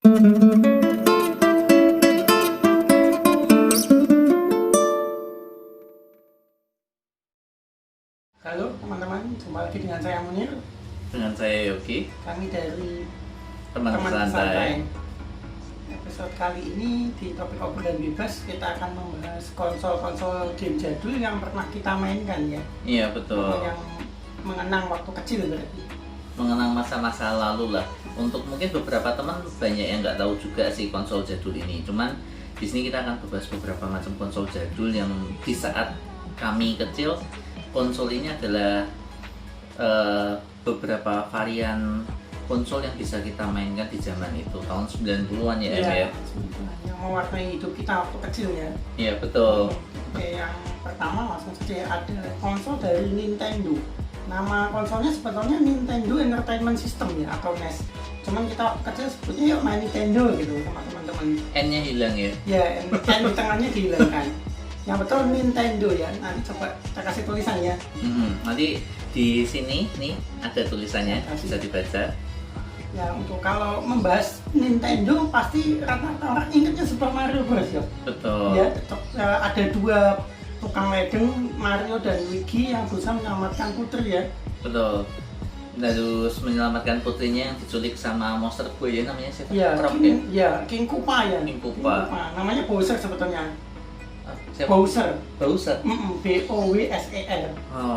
Halo teman-teman, jumpa lagi dengan saya Munir. Dengan saya Yogi, Kami dari teman santai. Episode kali ini di topik obrolan bebas kita akan membahas konsol-konsol game jadul yang pernah kita mainkan ya. Iya betul. Yang mengenang waktu kecil berarti. Mengenang masa-masa lalu lah. Untuk mungkin beberapa teman banyak yang nggak tahu juga sih konsol jadul ini. Cuman di sini kita akan membahas beberapa macam konsol jadul yang di saat kami kecil, konsol ini adalah beberapa varian konsol yang bisa kita mainkan di zaman itu, tahun 90-an ya, Iya, ya. yang mewarnai hidup kita waktu kecil ya. Iya betul. Oke, yang pertama langsung saja ada konsol dari Nintendo. Nama konsolnya sebetulnya Nintendo Entertainment System ya, atau NES. Cuman kita waktu kecil sebutnya yuk main Nintendo gitu sama teman-teman. N-nya hilang ya. Ya, N di tengahnya dihilangkan. Yang betul Nintendo ya. Nanti coba kita kasih tulisan ya. Nanti di sini nih ada tulisannya, bisa dibaca. Ya, untuk kalau membahas Nintendo pasti rata-rata orang ingatnya Super Mario Bros. Ya. Betul. Ya, ada dua tukang ledeng, Mario dan Luigi yang berusaha menyelamatkan putri ya. Betul. Harus menyelamatkan putrinya yang diculik sama monster boy ya, namanya siapa? Ya, Croc King Koopa ya. King Koopa. Namanya Bowser sebetulnya. Siapa? Bowser. Bowser. Bowser. Oh,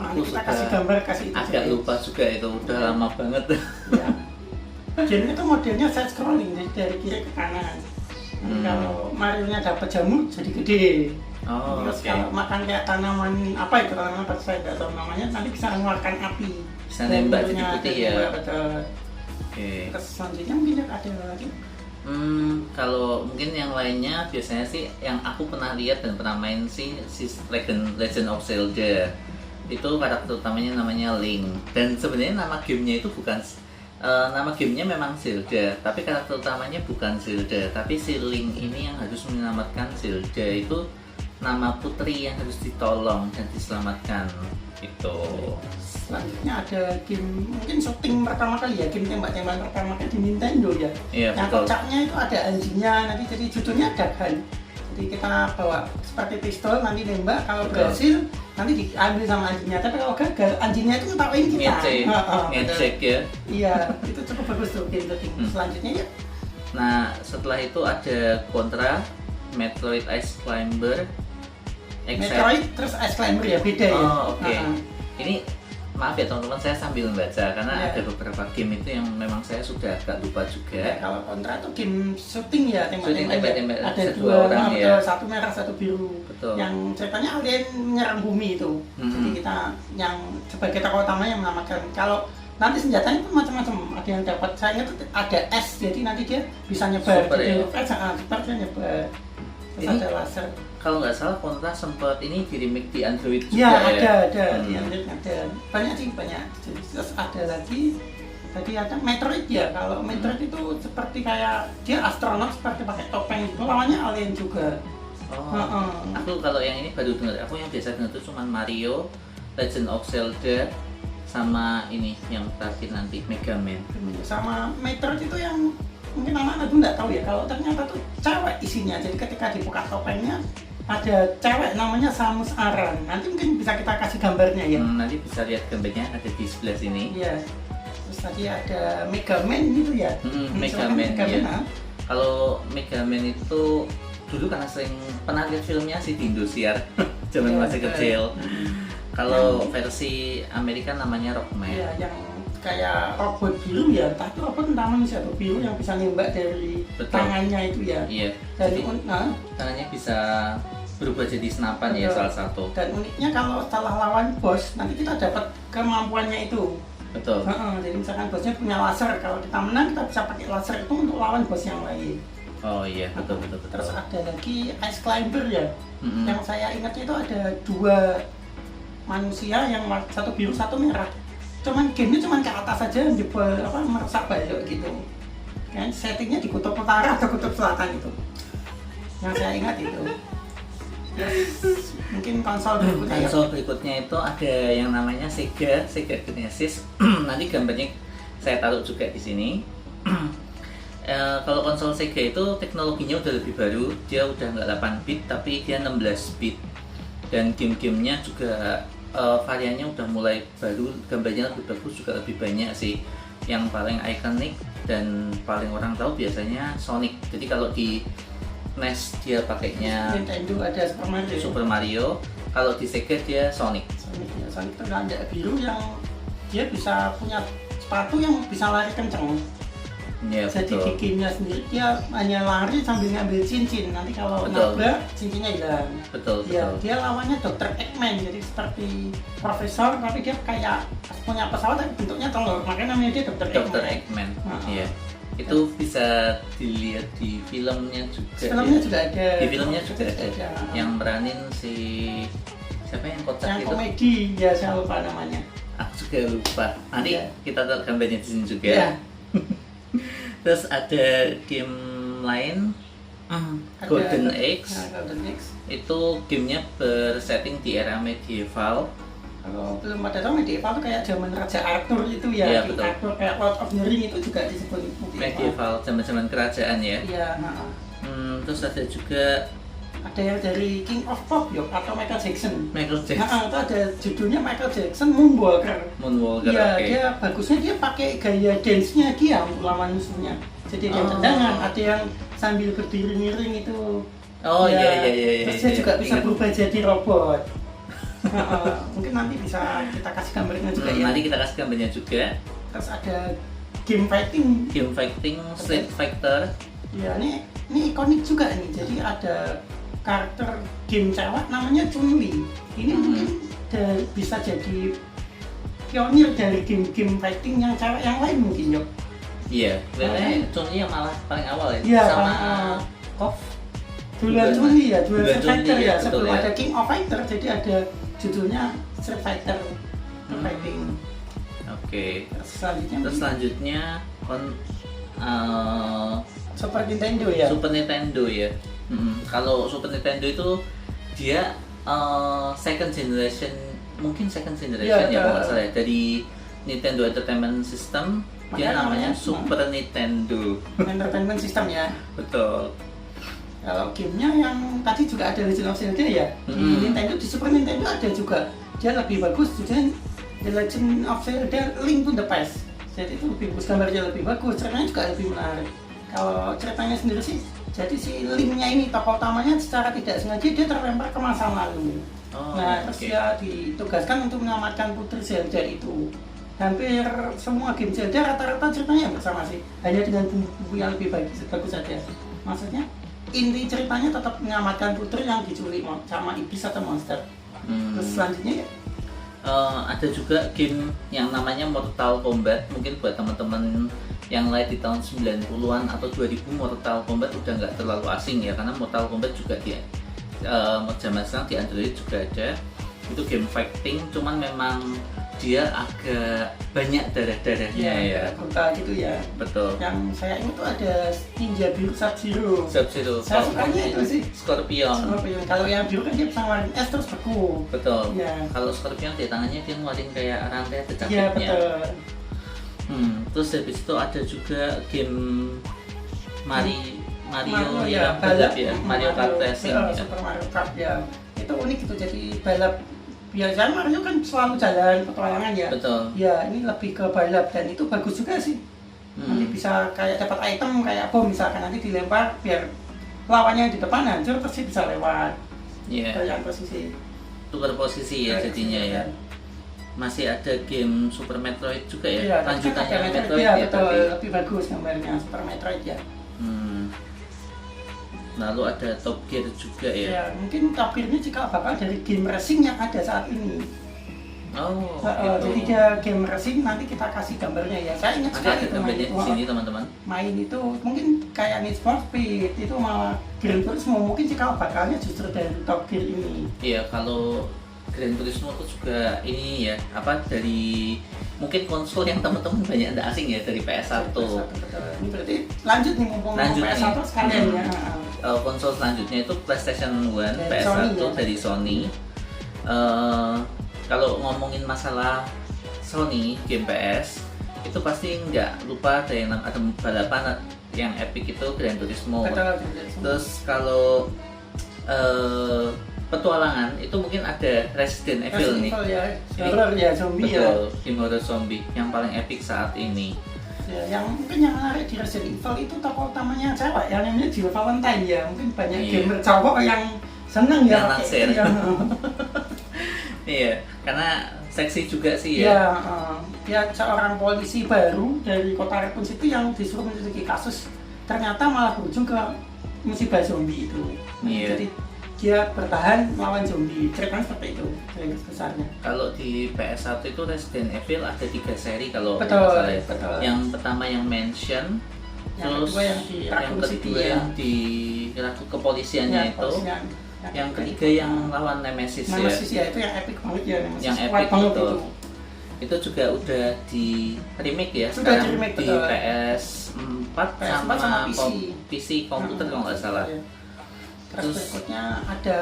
Nanti aku kita suka. kasih gambar, kasih itu. Agak saja. lupa juga itu, udah lama banget. Ya. Game itu modelnya side scrolling dari kiri ke kanan. Kalau Mario-nya dapat jamu jadi gede. Oh, Terus oke. kalau makan kayak tanaman apa itu tanaman apa saya nggak tahu namanya, nanti bisa mengeluarkan api. Bisa nembak jadi Bentuknya putih ada ya. dua, betul. Oke. Terus selanjutnya mungkin ada lagi. Kalau mungkin yang lainnya biasanya sih yang aku pernah lihat dan pernah main sih si Legend of Zelda. Itu karakter utamanya namanya Link. Dan sebenarnya nama gamenya itu bukan nama gamenya memang Zelda, tapi karakter utamanya bukan Zelda, tapi si Link ini yang harus menyelamatkan Zelda. Itu nama putri yang harus ditolong dan diselamatkan itu. Selanjutnya ada game mungkin syuting pertama kali ya, game tembak-tembakan pertama kali di Nintendo ya. Iya, Yang betul. kocaknya itu ada anjingnya, nanti jadi judulnya Dagan. Jadi kita bawa seperti pistol, nanti nembak, kalau Betul. berhasil nanti diambil sama anjingnya. Tapi kalau gagal, anjingnya itu ngetawain kita. Ngecek ya. Iya, itu cukup bagus tuh game syuting. Selanjutnya ya. Nah, setelah itu ada Contra, Metroid Ice Climber, Metroid terus Ice Climber ya, beda ya. Oh, oke. Ini maaf ya teman-teman, saya sambil membaca karena Iya. ada beberapa game itu yang memang saya sudah agak lupa Ya, juga. kalau Contra itu game syuting ya, Syuting tembak-tembak, ada ada dua dua orang betul, ya. satu merah satu biru. Betul. Yang ceritanya alien menyerang bumi itu. Jadi kita yang sebagai tokoh utamanya yang menyelamatkan. Kalau nanti senjatanya itu macam-macam, ada yang dapat, saya ingat ada S, jadi nanti dia bisa nyebar. Super Jadi ya? super dia nyebar. Terus Ini ada laser. Kalau nggak salah Contra sempat ini di remake di Android juga Ya, ya. ada di Android ada. Banyak sih, banyak. Terus ada lagi tadi ada Metroid ya. Kalau Metroid itu seperti kayak dia astronot seperti pakai topeng itu, lawannya alien juga. Oh, aku kalau yang ini baru dengar. Aku yang biasa dengar itu cuma Mario, Legend of Zelda, sama ini yang terakhir nanti Mega Man. Sama Metroid itu yang mungkin anak-anak tuh nggak tahu ya, kalau ternyata tuh cewek isinya. Jadi ketika dibuka topengnya ada cewek namanya Samus Aran. Nanti mungkin bisa kita kasih gambarnya ya. Nanti bisa lihat gambarnya ada di sebelah sini. Iya. Terus tadi ada Mega Man gitu ya. Mega Man, ya. ah. Kalau Mega Man itu dulu karena sering pernah lihat filmnya sih di Indosiar zaman Iya, masih betul. kecil. Kalau versi Amerika namanya Rockman. Iya, yang kayak robot biru ya, entah itu robot entah manusia atau biru yang bisa nembak dari Betul. tangannya itu ya. Iya. Dan Jadi tangannya bisa berubah jadi senapan ya, Betul. salah satu. Dan uniknya kalau setelah lawan bos, nanti kita dapat kemampuannya itu. Betul. Jadi misalkan bosnya punya laser, kalau kita menang kita bisa pakai laser itu untuk lawan bos yang lain. Oh iya, betul. Terus ada lagi Ice Climber ya. Mm-mm. Yang saya ingat itu ada dua manusia, yang satu biru satu merah. Cuman gamenya cuman ke atas saja, jebol merusak balok gitu. Kan settingnya di kutub utara atau kutub selatan itu. Yang saya ingat itu. Terus mungkin konsol berikutnya ya. Konsol berikutnya itu ada yang namanya Sega Genesis. Nanti gambarnya saya taruh juga di sini. Kalau konsol Sega itu teknologinya udah lebih baru, dia udah nggak 8 bit tapi dia 16 bit, dan game-gamenya juga variannya udah mulai baru, gambarnya lebih bagus juga lebih banyak sih. Yang paling ikonik dan paling orang tahu biasanya Sonic. Jadi kalau di NES dia pakainya Nintendo ada Super Mario, kalau di Sega dia Sonic. Sonic itu ada biru yang dia bisa punya sepatu yang bisa lari kencang. Ya, jadi betul. di gamenya sendiri dia hanya lari sambil ngambil cincin, nanti kalau nabrak cincinnya hilang. Betul, ya, betul. Dia lawannya Dr. Eggman, jadi seperti profesor tapi dia kayak punya pesawat tapi bentuknya telur, makanya namanya dia Dr. Eggman. Iya. Itu bisa dilihat di filmnya juga. Filmnya juga ada. Di filmnya juga ada. Yang meranin si siapa yang kocak yang itu? Komedi, ya saya lupa namanya. Aku juga lupa. Nanti kita taruh gambarnya di sini juga. Ya. Terus ada game lain, Golden Axe. Golden Axe. Itu gamenya bersetting di era medieval. Kalau belum pada tahu medieval itu kayak zaman Raja Arthur itu ya, Iya, betul. Arthur, kayak Lord of the Ring itu juga disebut Medieval, zaman-zaman kerajaan ya. Iya. Terus ada juga yang dari King of Pop yuk, atau Michael Jackson. Itu ada judulnya Michael Jackson Moonwalker. Iya, okay. Dia bagusnya dia pakai gaya dance-nya dia untuk lawan musuhnya. Jadi dia tendangan, ada yang sambil berdiri miring itu. Iya. Terus dia juga bisa berubah jadi robot. Mungkin nanti bisa kita kasih gambarnya juga ya. Nanti kita kasih gambarnya juga. Terus ada game fighting Street Fighter. Ya, ini ikonik juga nih. Jadi ada karakter game cewek namanya Chun-Li. Ini mungkin bisa jadi pionir dari game fighting yang cewek yang lain mungkin yuk. Iya, sebenarnya Chun-Li yang malah paling awal ya. Iya, sama KOF. Duel Chun-Li ya, Duel Street Fighter ya. Sebelum ada King of Fighter, jadi ada judulnya Street Fighter Fighting. Oke. Terus selanjutnya Super Nintendo ya. Kalau Super Nintendo itu dia second generation ya kalau nggak salah ya, dari Nintendo Entertainment System. Dia namanya Super Nintendo Entertainment System ya. Betul. Kalau gamenya yang tadi juga ada Legend of Zelda ya. Di Nintendo, di Super Nintendo ada juga. Dia lebih bagus, jadi The Legend of Zelda Link to the Past. Jadi itu lebih bagus, gambarnya lebih bagus, ceritanya juga lebih menarik. Kalau ceritanya sendiri sih, jadi si Linknya ini tokoh utamanya secara tidak sengaja dia terlempar ke masa lalu. Terus dia ditugaskan untuk menyelamatkan putri Zelda itu. Hampir semua game Zelda rata-rata ceritanya bersama sih, hanya dengan bumbu yang lebih bagus saja. Maksudnya inti ceritanya tetap menyelamatkan putri yang diculik sama iblis atau monster. Terus selanjutnya ya ada juga game yang namanya Mortal Kombat. Mungkin buat teman-teman yang lahir di tahun 90-an atau 2000, Mortal Kombat udah nggak terlalu asing ya, karena Mortal Kombat juga dia zaman sekarang di Android juga ada. Itu game fighting, cuman memang dia agak banyak darah-darahnya ya. Brutal gitu ya. Betul. Yang saya ingat tuh ada Ninja biru Sub-Zero. Saya sukanya itu sih. Scorpion. Kalau yang biru kan dia bisa ngeluarin es terus beku. Betul. Ya. Kalau Scorpion di tangannya dia ngeluarin kayak rantai ada capitnya. Iya, betul. Terus habis itu ada juga game Mario ya, balap ya, Mario Kart Racing ya. Super Mario Kart ya. Itu unik gitu, jadi balap. Biasanya Mario kan selalu jalan petualangan ya. Betul. Ya, ini lebih ke balap dan itu bagus juga sih. Nanti bisa kayak dapat item kayak bom misalkan, nanti dilempar biar lawannya di depan hancur terus dia bisa lewat. Iya. Tukar posisi ya jadinya ya. Masih ada game Super Metroid juga ya. Iya, lanjutannya Metroid ya, betul. Lebih bagus gambarnya Super Metroid ya. Lalu ada Top Gear juga ya. Ya, mungkin Top Gear ini jika bakal dari game racing yang ada saat ini. Gitu. Jadi dia game racing, nanti kita kasih gambarnya ya. Saya ingat sekali ada gambarnya di sini teman-teman. Main itu mungkin kayak Need for Speed itu malah Gran Turismo, mungkin jika bakalnya justru dari Top Gear ini. Iya, kalau Gran Turismo itu juga ini ya, dari mungkin konsol yang teman-teman banyak tidak asing ya, dari PS1. Ini berarti lanjut nih mumpung PS1 sekalian ya. Konsol selanjutnya itu PlayStation 1, PS1 dari Sony. Kalau ngomongin masalah Sony game PS itu pasti nggak lupa ada balapan yang epic itu Gran Turismo. Betul. Terus kalau petualangan itu mungkin ada Resident Evil nih. Ya, horror ya, zombie ya. Betul, game horror zombie yang paling epic saat ini. Ya, yang mungkin yang menarik di Resident Evil itu tokoh utamanya cewek, yang namanya Jill Valentine ya. Mungkin banyak gamer cowok yang seneng ya. Naksir. Iya, karena seksi juga sih ya. Ya, dia seorang polisi baru dari kota Raccoon City yang disuruh menyelidiki kasus, ternyata malah berujung ke musibah zombie itu. Iya. Jadi dia bertahan melawan zombie, ceritanya seperti itu garis besarnya. Kalau di PS1 itu Resident Evil ada 3 seri kalau Betul, nggak salah ya. betul. Yang pertama yang Mansion, Yang terus kedua yang di Raccoon City kedua ya. yang di kepolisiannya Ya, itu, polisian. yang ketiga yang lawan Nemesis ya. Nemesis ya, itu yang epic banget ya, Nemesis. Yang Kuat epic banget itu. Itu juga udah di remake ya. Sudah sekarang di remake, di betul. PS4 PS4 sama PC. PC komputer kalau nggak salah. Ya. Terus berikutnya ada,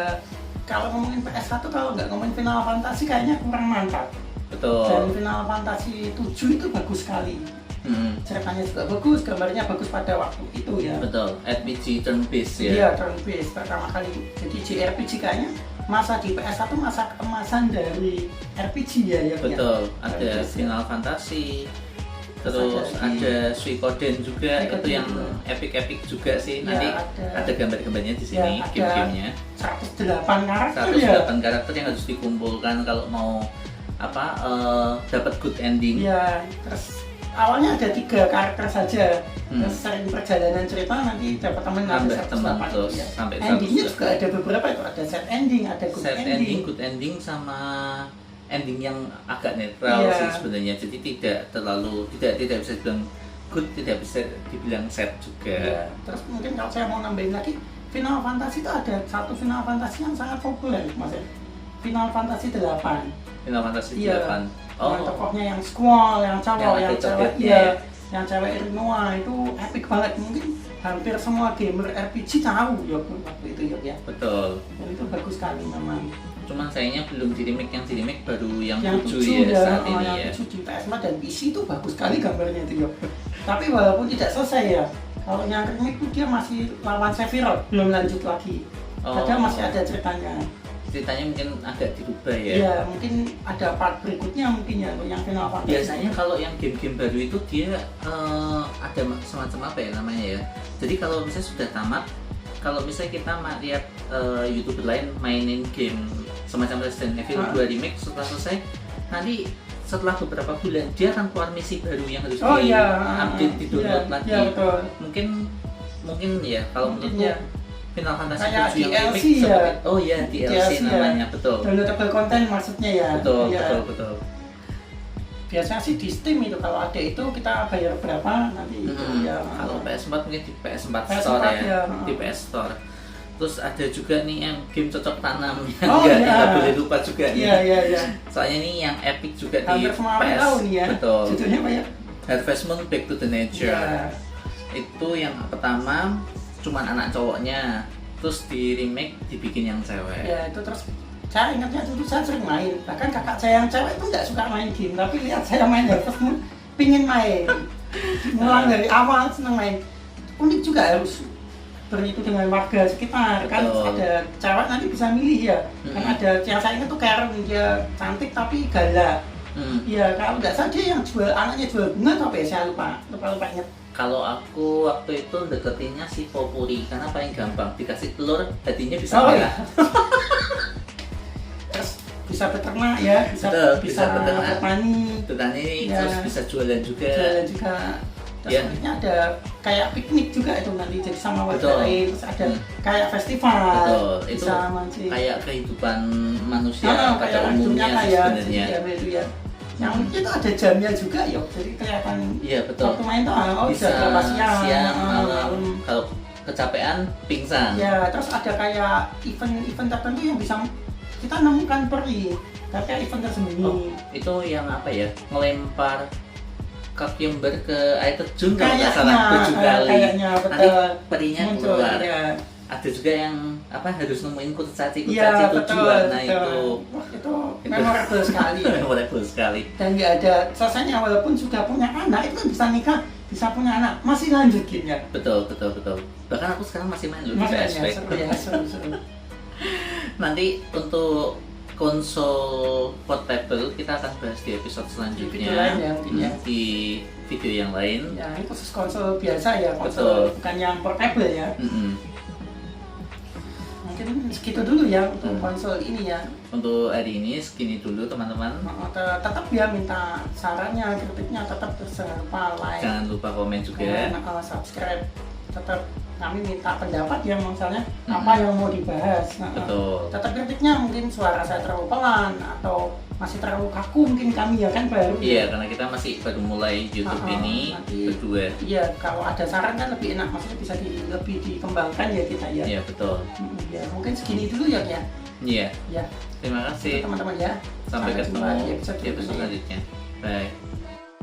kalau ngomongin PS1 kalau nggak ngomongin Final Fantasy kayaknya kurang mantap. Betul. Dan Final Fantasy 7 itu bagus sekali. Ceritanya juga bagus, gambarnya bagus pada waktu itu ya. Betul, RPG turn based ya. Iya, turn based pertama kali. Jadi JRPG kayaknya masa di PS1 masa keemasan dari RPG ya. Betul, ada RPG. Final Fantasy, terus ada ada Suikoden juga, Suikoden itu yang juga. epic juga sih. Ya, Nanti ada. ada gambar-gambarnya di sini, Ya, ada. game-gamenya. 108 karakter ya. 108 karakter yang harus dikumpulkan kalau mau dapat good ending. Iya, terus awalnya ada 3 karakter saja. Hmm. Terus sering perjalanan cerita nanti dapat teman Nambah ada teman 108 terus ya. sampai Endingnya 100. juga ada beberapa itu, ada set ending, ada good Set ending. ending, good ending sama ending yang agak netral Iya. sih sebenarnya. Jadi tidak bisa dibilang good, tidak bisa dibilang set juga. Ya, terus mungkin kalau saya mau nambahin lagi, Final Fantasy itu ada satu Final Fantasy yang sangat populer, Mas. Final Fantasy 8. Final Fantasy Iya. 8. Yang tokohnya yang Squall, yang cowok, yang Yang ada cewek, coklatnya iya, ya. yang cewek Rinoa itu epic banget. Mungkin hampir semua gamer RPG tahu ya waktu itu ya. Betul. Dan itu bagus sekali memang. Cuman sayangnya belum di remake, yang di remake baru yang Yang 7 ya saat ini yang ya. 7 di PS4 dan PC itu bagus sekali gambarnya itu ya. Tapi walaupun tidak selesai ya, kalau yang remake itu dia masih lawan Sephiroth, belum lanjut lagi. Padahal masih ada ceritanya. Ceritanya mungkin agak dirubah ya. Iya, mungkin ada part berikutnya mungkin ya untuk yang Final Fantasy. Biasanya kalau yang game-game baru itu dia ada semacam apa ya namanya ya. Jadi kalau misalnya sudah tamat, kalau misalnya kita lihat YouTuber lain mainin game semacam Resident Evil 2 remake setelah selesai, nanti setelah beberapa bulan dia akan keluar misi baru yang harus di-update, di-download lagi. Iya, betul. Mungkin ya kalau Mungkin menurutku ya. Final Fantasy Kayak 7 yang DLC remake ya. seperti, oh iya DLC namanya, betul. Downloadable content maksudnya ya. Betul, Iya. betul. Biasanya sih di Steam itu kalau ada itu kita bayar berapa nanti itu ya. Kalau PS4 mungkin di PS4 PS4 Store ya, ya. di PS Store. Terus ada juga nih yang game cocok tanam yang Oh, iya. nggak boleh lupa juga nih. Iya. Soalnya ini yang epic juga Hampir di semua orang PS. tahu nih ya. Betul. Judulnya apa ya? Harvest Moon Back to the Nature. Iya. Itu yang pertama cuman anak cowoknya. Terus di remake dibikin yang cewek. Ya itu terus saya ingatnya dulu saya sering main, bahkan kakak saya yang cewek itu nggak suka main game, tapi lihat saya main Harvest Moon, pingin main, mulai dari awal seneng main. Unik juga harus itu dengan warga sekitar, kan Betul. ada cewek nanti bisa milih ya, kan ada yang saya ingat tuh Karen, dia cantik tapi galak. Iya, kalau nggak salah dia yang anaknya jual bunga atau apa ya, saya lupa ingat. Kalau aku waktu itu deketinnya si Popuri karena paling gampang dikasih telur hatinya bisa Oh, merah. Terus bisa beternak ya, Betul, bisa beternak. petani, Petani Ya. terus bisa jualan juga. jalan juga. Terus Ya. uniknya ada kayak piknik juga itu nanti jadi sama warga Betul. lain, terus ada kayak festival, Betul, itu bisa mancing. kayak kehidupan manusia kayak pada hidup umumnya nyata sih ya, sebenarnya. jadi itu ya. Yang uniknya itu ada jamnya juga ya, jadi kelihatan Iya betul. waktu main tuh Bisa berapa siang, malam. malam. Kalau kecapean pingsan. Ya, terus ada kayak event tertentu yang bisa kita nemukan peri, tapi event tersembunyi. Oh, itu yang apa ya? Ngelempar cucumber ke air terjun kalau nggak Kayaknya, salah 7 kali. kayaknya, Nanti betul. perinya Muncul, keluar. ya. ada juga yang harus nemuin kurcaci Iya, tujuan. Nah betul. Wah, itu memorable sekali. Memorable sekali. Dan nggak ada selesainya, walaupun sudah punya anak itu kan bisa nikah, bisa punya anak, masih lanjutin ya. Betul. Bahkan aku sekarang masih main loh di PSP. Seru. Nanti untuk konsol portable kita akan bahas di episode selanjutnya. Di video lain ya, mungkin ya. Di video yang lain. Ya, ini khusus konsol biasa ya, konsol bukan yang portable ya. Mungkin segitu dulu ya untuk konsol ini ya. Untuk hari ini segini dulu teman-teman. Tetap ya minta sarannya, kritiknya, tetap jangan lupa like. Jangan lupa komen juga. Subscribe. Tetap kami minta pendapat yang misalnya apa yang mau dibahas. Betul. Tetap kritiknya mungkin suara saya terlalu pelan atau masih terlalu kaku, mungkin kami ya kan baru. Iya, karena kita masih baru mulai YouTube ini berdua. Iya, kalau ada saran kan lebih enak, maksudnya bisa lebih dikembangkan ya kita ya. Iya, betul. Ya, mungkin segini dulu ya. Iya. Ya. Terima kasih teman-teman ya. Sampai ketemu di episode selanjutnya. Bye.